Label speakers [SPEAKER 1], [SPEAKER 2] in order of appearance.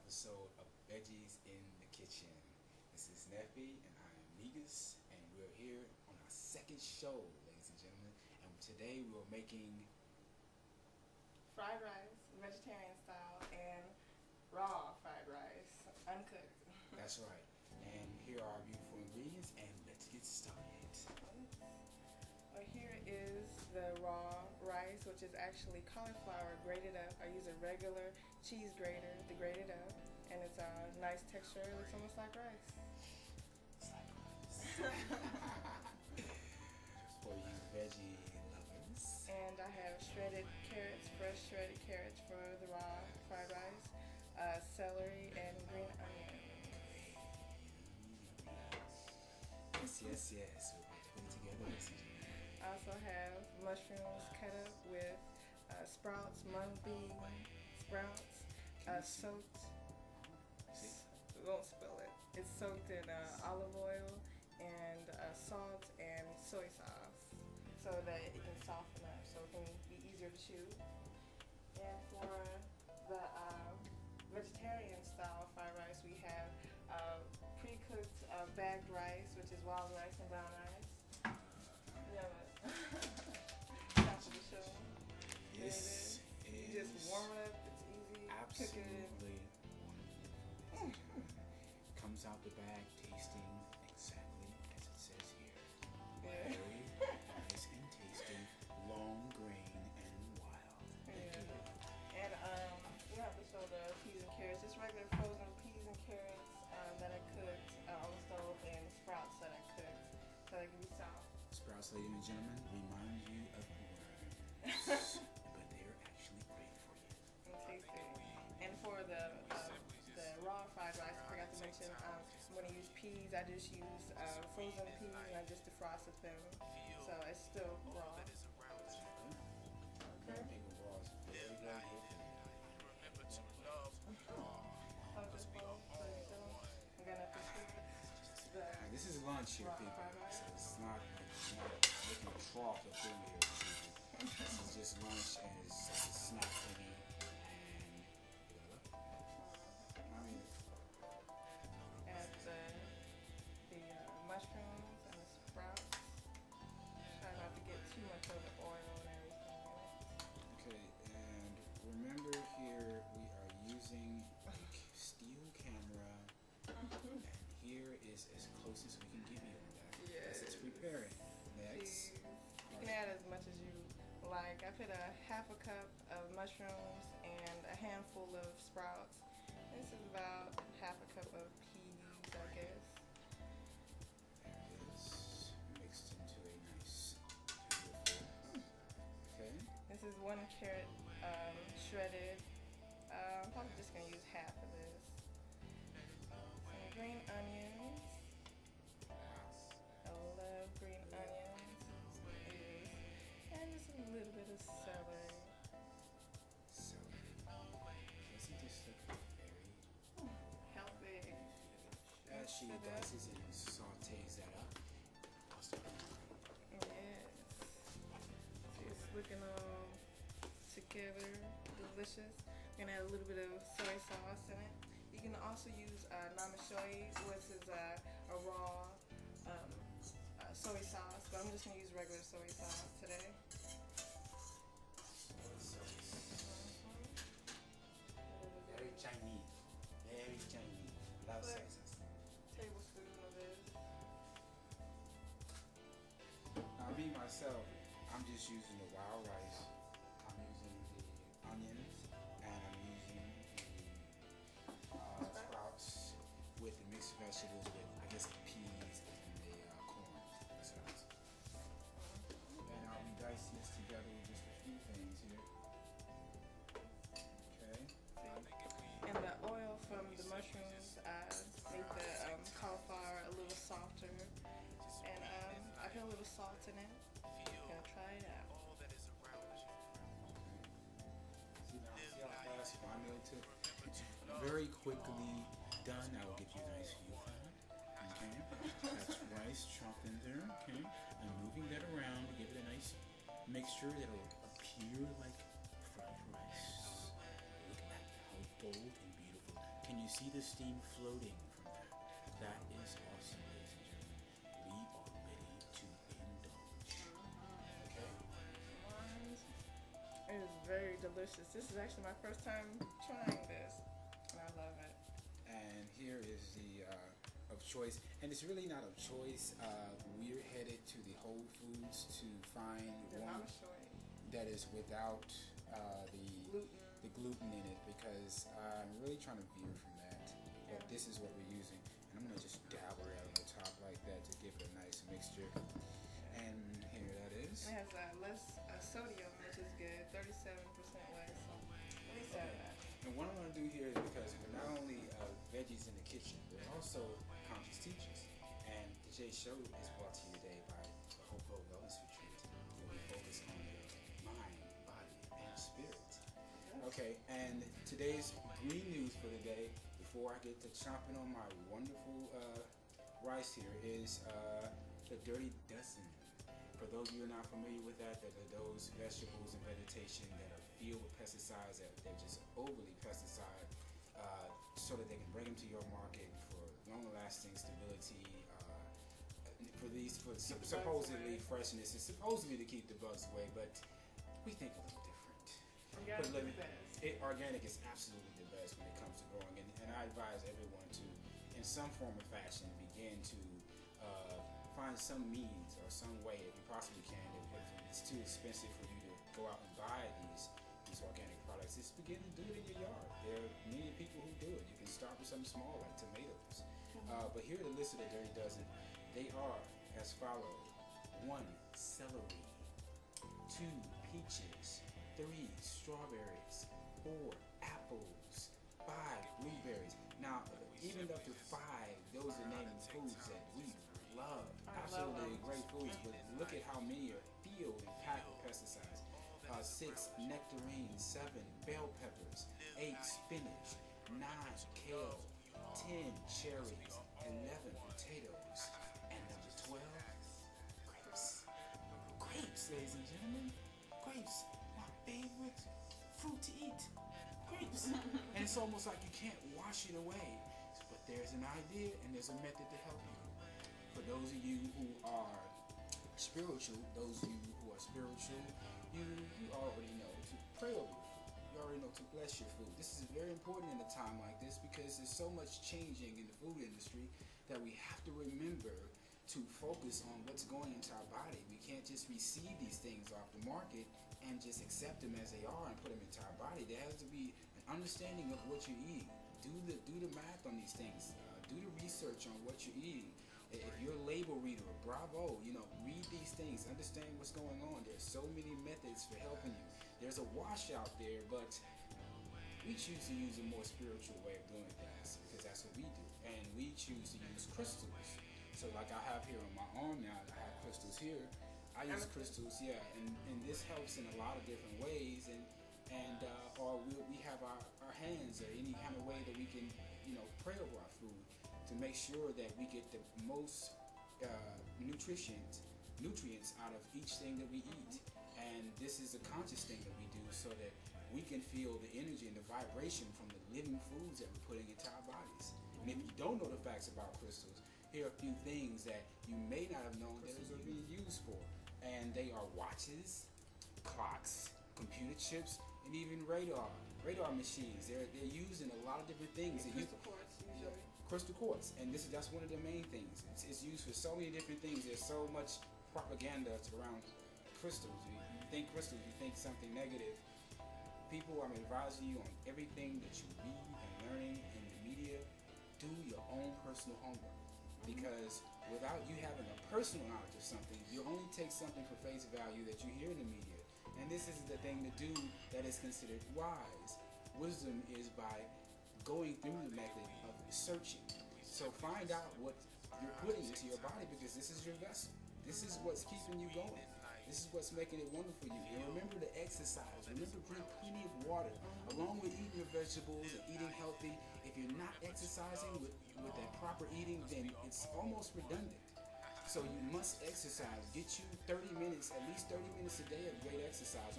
[SPEAKER 1] episode of Veggies in the Kitchen. This is Nefi and I am Negus, and we're here on our second show, ladies and gentlemen. And today we're making
[SPEAKER 2] fried rice, vegetarian style, and raw fried rice, uncooked.
[SPEAKER 1] That's right. And here are our beautiful ingredients, and let's get started.
[SPEAKER 2] Here is the raw rice, which is actually cauliflower grated up. I use a regular cheese grater to grate it up, and it's a nice texture. It looks almost like rice.
[SPEAKER 1] It's like rice. For you veggie lovers.
[SPEAKER 2] And I have shredded carrots, fresh shredded carrots for the raw fried rice, celery, and green onions.
[SPEAKER 1] Yes. We're going to put it together, ladies and gentlemen.
[SPEAKER 2] I also have mushrooms cut up with sprouts, mung bean sprouts, soaked. Won't spill it. It's soaked in olive oil and salt and soy sauce, so that it can soften up, so it can be easier to chew. And for the vegetarian style fried rice, we have pre-cooked bagged rice, which is wild rice and brown rice. Top of the show.
[SPEAKER 1] This
[SPEAKER 2] you just warm it up. It's easy.
[SPEAKER 1] Absolutely wonderful. Comes out the bag tasting exactly as it says here.
[SPEAKER 2] Yeah.
[SPEAKER 1] Very nice and tasty, long grain and wild.
[SPEAKER 2] Yeah. And we have to show the peas and carrots. Just regular frozen peas and carrots that I cooked on the stove, and sprouts that I cooked so they can be soft.
[SPEAKER 1] Sprouts, ladies and gentlemen, remind you of worms, but they're actually great for you.
[SPEAKER 2] And tasty. And for the raw fried rice, I forgot to mention, when I use peas, I just use frozen peas and I just defrosted them, so it's still raw.
[SPEAKER 1] Okay. People raw is very, very good. This is lunch here, people. So it's not making a trough of food here. This is just lunch, and it's a snack for me.
[SPEAKER 2] And the mushrooms and the sprouts. Try not to get too much of the oil and everything.
[SPEAKER 1] Okay, and remember here we are using a steel camera, and here is as close as we can give you on that.
[SPEAKER 2] Yes.
[SPEAKER 1] It's preparing. Next.
[SPEAKER 2] You can add as much as you like. I put a half a cup of mushrooms and a handful of sprouts. This is about half a cup of peas, I guess.
[SPEAKER 1] There it is, mixed into a nice, beautiful. Okay.
[SPEAKER 2] This is 1 carrot shredded. I'm probably just going to use half of this. Some green onions. I love green onions. And just a little bit of celery.
[SPEAKER 1] Celery. Doesn't this look very
[SPEAKER 2] Healthy.
[SPEAKER 1] as she dices and sautés that up?
[SPEAKER 2] Yes. It's looking all together, delicious. I'm gonna add a little bit of soy sauce in it. You can also use namashoy, which is a raw soy sauce, but I'm just gonna use regular soy sauce today.
[SPEAKER 1] Very Chinese. Very Chinese. Love soy sauce.
[SPEAKER 2] Tablespoon of this.
[SPEAKER 1] Now, me myself, I'm just using the wild rice. I'm using the onions, and I'm using the sprouts with the mixed vegetables with, I guess, the peas and the corn. That's what it is. And I'll be dicing this together with just a few things here. Okay.
[SPEAKER 2] And the oil from the mushrooms make the cauliflower a little softer. And I put a little salt in it. Gonna try it out.
[SPEAKER 1] See how fast my meal took? Very quickly done. I will get you a nice view from it. Okay. That's rice chopped in there. Okay. I'm moving that around to give it a nice mixture that will appear like fried rice. Look at how bold and beautiful. Can you you see the steam floating from there, that is awesome, ladies and gentlemen. We are ready to indulge. Okay?
[SPEAKER 2] It is very delicious. This is actually my first time trying this, and I love it.
[SPEAKER 1] And here is the of choice, and it's really not of choice. We're headed to the Whole Foods to find one that is without the gluten in it, because I'm really trying to veer from that. But this is what we're using, and I'm gonna just dabble it on the top like that to give it a nice mixture. And here that is.
[SPEAKER 2] It has less sodium, which is good, 37% less. So at least I have that.
[SPEAKER 1] And what I'm gonna do here is, because we're not only veggies in the kitchen, we're also conscious teachers. And today's show is brought to you today by the Hope Wellness Retreat, where we focus on your mind, body, and spirit. Okay, and today's green news for the day, before I get to chomping on my wonderful rice here, is the dirty dozen. For those of you who are not familiar with that are those vegetables and vegetation that are filled with pesticides, that they're just overly pesticide, so that they can bring them to your market for long-lasting stability, for supposedly freshness, and supposedly to keep the bugs away, but we think a little different. Organic is absolutely the best when it comes to growing, and I advise everyone to, in some form or fashion, begin to find some means or some way, if you possibly can, if it's too expensive for you to go out and buy these organic products, just begin to do it in your yard. There are many people who do it. You can start with something small like tomatoes. But here are the list of the dirty dozen. They are as follows: 1, celery; 2, peaches; 3, strawberries; 4, apples; 5, blueberries. Now, even up to 5, those are naming foods that we love. Absolutely great foods, but look at how many are filled and packed with pesticides. 6, nectarines; 7, bell peppers; 8, spinach; 9, kale; 10, cherries; 11, potatoes; and number 12, grapes. Grapes, ladies and gentlemen. Grapes, my favorite fruit to eat. Grapes. And it's almost like you can't wash it away. But there's an idea and there's a method to help you. For those of you who are spiritual, you already know to pray over your food. You already know to bless your food. This is very important in a time like this, because there's so much changing in the food industry that we have to remember to focus on what's going into our body. We can't just receive these things off the market and just accept them as they are and put them into our body. There has to be an understanding of what you're eating. Do the math on these things. Do the research on what you're eating. If you're a label reader, bravo, read these things, understand what's going on. There's so many methods for helping you. There's a wash out there, but we choose to use a more spiritual way of doing things, because that's what we do. And we choose to use crystals. So like I have here on my arm now, I have crystals here. I use crystals, and this helps in a lot of different ways, or we have our hands, or any kind of way that we can, pray over our food to make sure that we get the most nutrients out of each thing that we eat. And this is a conscious thing that we do so that we can feel the energy and the vibration from the living foods that we're putting into our bodies. And if you don't know the facts about crystals, here are a few things that you may not have known that those are being used for. And they are watches, clocks, computer chips, and even radar machines. They're used in a lot of different things.
[SPEAKER 2] Crystal quartz, usually.
[SPEAKER 1] Crystal quartz, and that's one of the main things. It's used for so many different things. There's so much propaganda around crystals. You think crystals, you think something negative. People, I'm advising you on everything that you read and learning in the media. Do your own personal homework, because without you having a personal knowledge of something, you only take something for face value that you hear in the media. And this is the thing to do that is considered wise. Wisdom is by going through the method of searching. So find out what you're putting into your body, because this is your vessel. This is what's keeping you going. This is what's making it wonderful for you. And remember to exercise. Remember to drink plenty of water. Along with eating your vegetables and eating healthy, if you're not exercising with that proper eating, then it's almost redundant. So you must exercise. Get you 30 minutes, at least 30 minutes a day of great exercise.